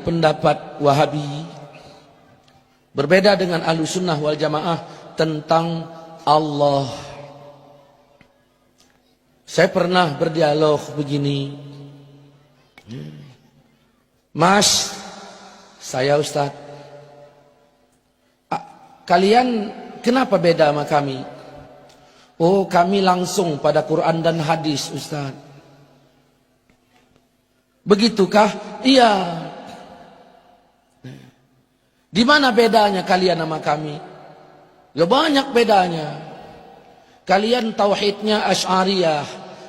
pendapat Wahabi, berbeda dengan Ahlussunnah wal Jamaah tentang Allah. Saya pernah berdialog begini, Mas, saya Ustadz, kalian kenapa beda sama kami? Oh, kami langsung pada Quran dan hadis, Ustadz. Begitukah? Iya. Di mana bedanya kalian sama kami? Ya banyak bedanya. Kalian tauhidnya Asy'ariyah,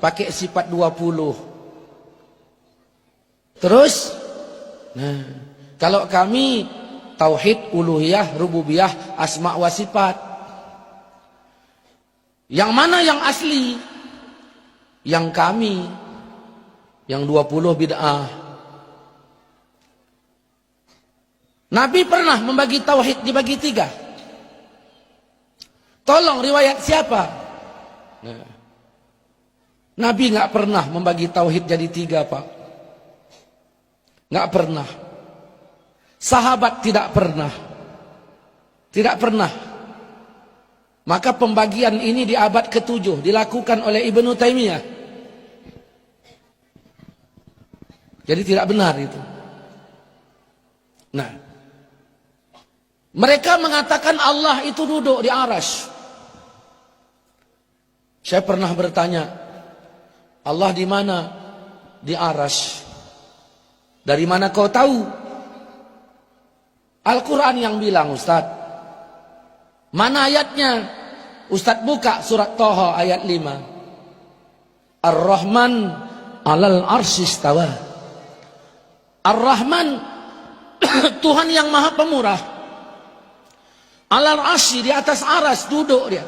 pakai sifat 20. Terus, kalau kami tauhid uluhiyah, rububiyah, asma wa sifat. Yang mana yang asli? Yang kami, yang 20 bid'ah. Nabi pernah membagi tauhid dibagi 3. Tolong riwayat siapa? Nabi nggak pernah membagi tauhid jadi 3, Pak. Nggak pernah. Sahabat tidak pernah. Tidak pernah. Maka pembagian ini di abad ke-7 dilakukan oleh Ibnu Taimiyah. Jadi tidak benar itu. Nah, mereka mengatakan Allah itu duduk di arasy. Saya pernah bertanya, Allah di mana? Di arasy. Dari mana kau tahu? Al-Quran yang bilang, Ustaz. Mana ayatnya? Ustaz buka surat Thaha ayat 5. Ar-Rahman 'alal arsy istawa. Ar-Rahman Tuhan yang Maha Pemurah. 'Alal arsy, di atas aras duduk dia.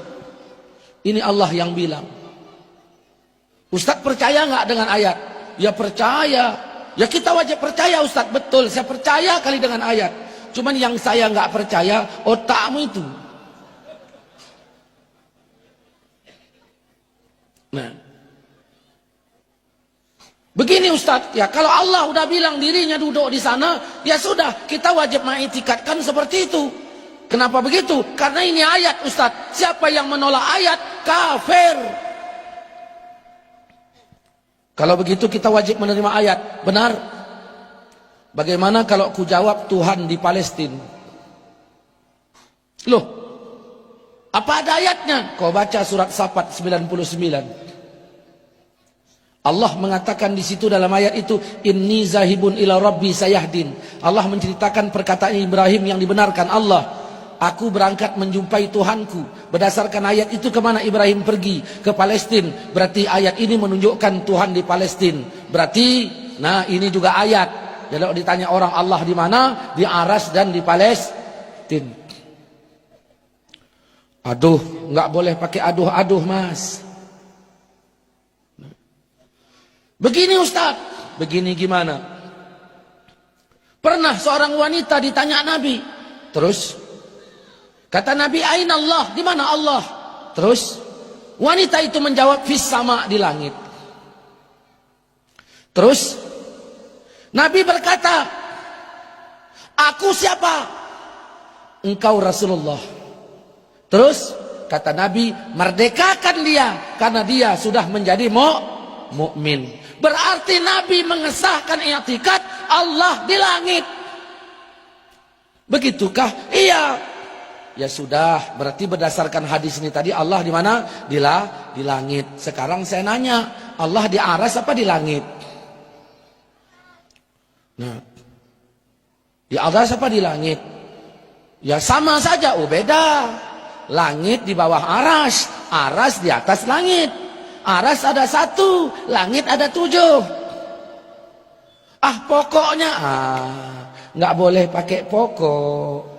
Ini Allah yang bilang. Ustaz percaya nggak dengan ayat? Ya percaya. Ya kita wajib percaya, Ustaz. Betul, saya percaya kali dengan ayat. Cuman yang saya nggak percaya otakmu itu. Nah, begini Ustaz, ya kalau Allah udah bilang dirinya duduk di sana, ya sudah, kita wajib mengiktikadkan seperti itu. Kenapa begitu? Karena ini ayat, Ustaz. Siapa yang menolak ayat, kafir. Kalau begitu kita wajib menerima ayat. Benar. Bagaimana kalau ku jawab Tuhan di Palestina? Loh, apa ada ayatnya? Kau baca surat Safat 99. Allah mengatakan di situ dalam ayat itu, inni zahibun ila rabbi sayahdin. Allah menceritakan perkataan Ibrahim yang dibenarkan Allah. Aku berangkat menjumpai Tuhanku. Berdasarkan ayat itu kemana Ibrahim pergi? Ke Palestina. Berarti ayat ini menunjukkan Tuhan di Palestina. Berarti, nah ini juga ayat. Jadi kalau ditanya orang Allah di mana? Di aras dan di Palestina. Aduh, nggak boleh pakai aduh-aduh, Mas. Begini Ustaz, begini gimana? Pernah seorang wanita ditanya Nabi, terus kata Nabi, aina Allah, di mana Allah? Terus wanita itu menjawab, fis sama, di langit. Terus Nabi berkata, aku siapa? Engkau Rasulullah. Terus kata Nabi, merdekakan dia karena dia sudah menjadi mukmin. Berarti Nabi mengesahkan i'tikad Allah di langit. Begitukah? Iya. Ya sudah, berarti berdasarkan hadis ini tadi Allah di mana? Di langit. Sekarang saya nanya, Allah di aras apa di langit? Nah, di aras apa di langit? Ya sama saja, oh beda. Langit di bawah aras, aras di atas langit. Aras ada 1, langit ada 7. Pokoknya, nggak boleh pakai pokok.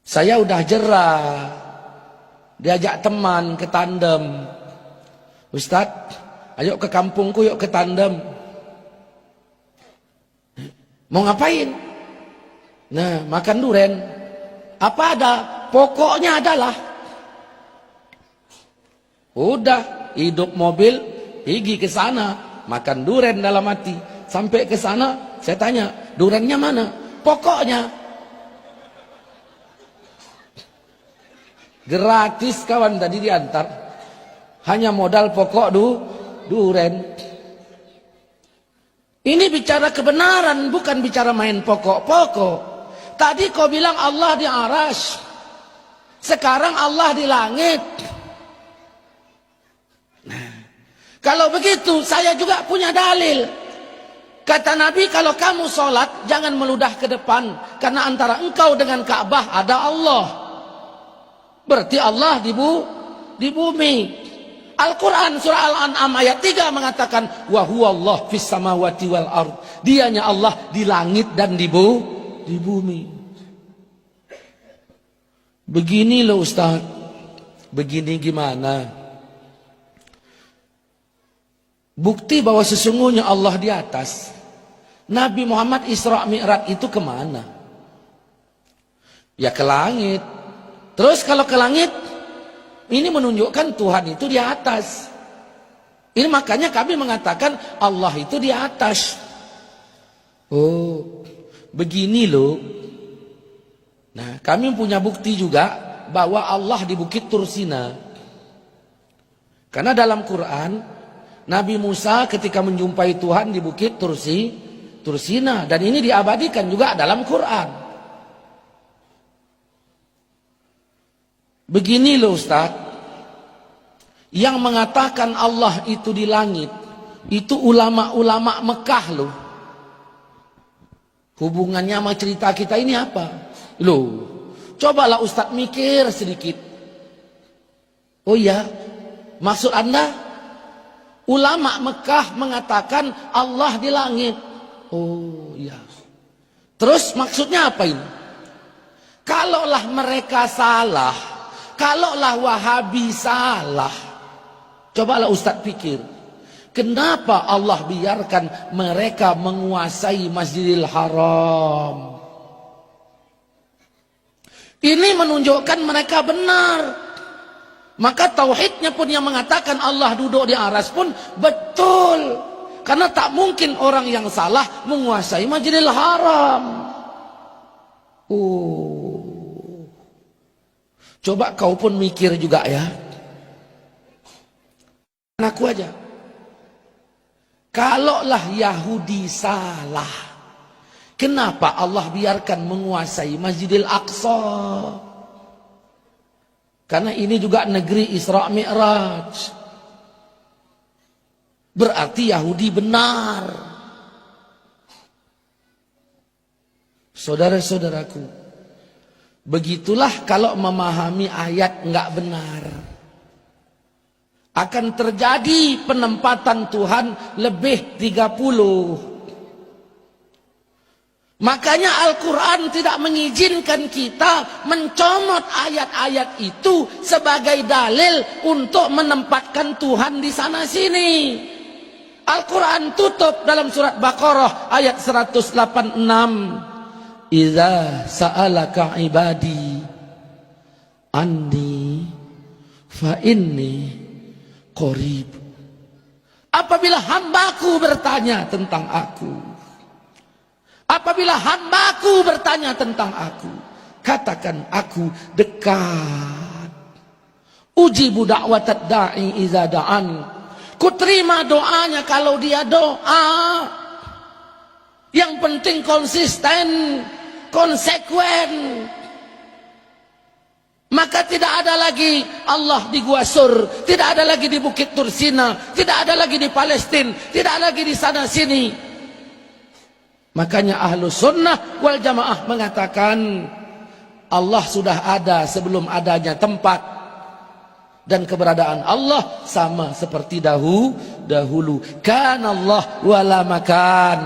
Saya udah jerah, diajak teman ke tandem. Ustadz, ayo ke kampungku, yuk ke tandem. Mau ngapain? Nah, makan duren. Apa ada? Pokoknya adalah udah hidup mobil, pergi ke sana, makan duren dalam hati. Sampai ke sana, saya tanya, durennya mana? Pokoknya. Gratis kawan tadi diantar. Hanya modal pokok duren. Ini bicara kebenaran, bukan bicara main pokok-pokok. Tadi kau bilang Allah di arsy. Sekarang Allah di langit. Nah, kalau begitu saya juga punya dalil. Kata Nabi, kalau kamu sholat jangan meludah ke depan, karena antara engkau dengan Ka'bah ada Allah. Berarti Allah di bumi. Al-Quran surah Al-An'am ayat 3 mengatakan, wa huwallah fis samawati wal ard. Dianya Allah di langit dan di bumi. Begini loh Ustaz. Begini gimana? Bukti bahwa sesungguhnya Allah di atas. Nabi Muhammad Isra Mi'raj itu kemana? Ya ke langit. Terus kalau ke langit, ini menunjukkan Tuhan itu di atas. Ini makanya kami mengatakan Allah itu di atas. Oh, begini loh. Nah, kami punya bukti juga bahwa Allah di Bukit Tursina. Karena dalam Quran, Nabi Musa ketika menjumpai Tuhan di Bukit Tursina, dan ini diabadikan juga dalam Quran. Begini loh Ustaz, yang mengatakan Allah itu di langit, itu ulama-ulama Mekah loh. Hubungannya sama cerita kita ini apa? Loh, cobalah Ustaz mikir sedikit. Oh ya, maksud Anda? Ulama Mekah mengatakan Allah di langit. Oh iya. Terus maksudnya apa ini? Kalaulah mereka salah, kalaulah Wahabi salah, cobalah Ustaz pikir, kenapa Allah biarkan mereka menguasai Masjidil Haram? Ini menunjukkan mereka benar. Maka tauhidnya pun yang mengatakan Allah duduk di aras pun betul. Karena tak mungkin orang yang salah menguasai Masjidil Haram. Oh. Coba kau pun mikir juga ya. Aku aja. Kalaulah Yahudi salah, kenapa Allah biarkan menguasai Masjidil Aqsa? Karena ini juga negeri Isra Mi'raj. Berarti Yahudi benar. Saudara-saudaraku, begitulah kalau memahami ayat enggak benar. Akan terjadi penempatan Tuhan lebih 30. Makanya Al-Quran tidak mengizinkan kita mencomot ayat-ayat itu sebagai dalil untuk menempatkan Tuhan di sana sini. Al-Quran tutup dalam surat Baqarah ayat 186. Idza sa'alaka ibadi anni fa inni qarib. Apabila hambaku bertanya tentang aku, apabila hambaku bertanya tentang aku, katakan aku dekat. Ujibu da'watad da'i iza da'an. Ku terima doanya kalau dia doa. Yang penting konsisten, konsekuen. Maka tidak ada lagi Allah di Gua Sur, tidak ada lagi di Bukit Tursina, tidak ada lagi di Palestina, tidak ada lagi di sana sini. Makanya Ahlus Sunnah wal Jamaah mengatakan Allah sudah ada sebelum adanya tempat, dan keberadaan Allah sama seperti dahulu. Kana Allah wala makan.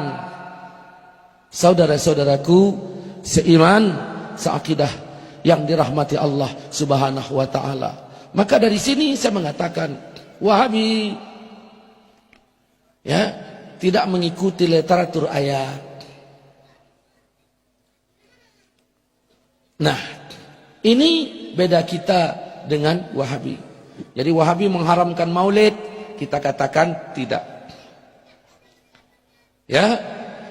Saudara-saudaraku seiman, seakidah yang dirahmati Allah Subhanahu wa taala. Maka dari sini saya mengatakan Wahabi ya tidak mengikuti literatur ayat. Nah, ini beda kita dengan Wahabi. Jadi Wahabi mengharamkan maulid, kita katakan tidak. Ya,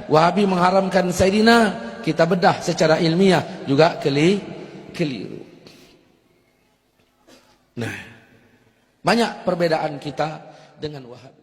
Wahabi mengharamkan Sayyidina, kita bedah secara ilmiah juga keliru. Nah, banyak perbedaan kita dengan Wahabi.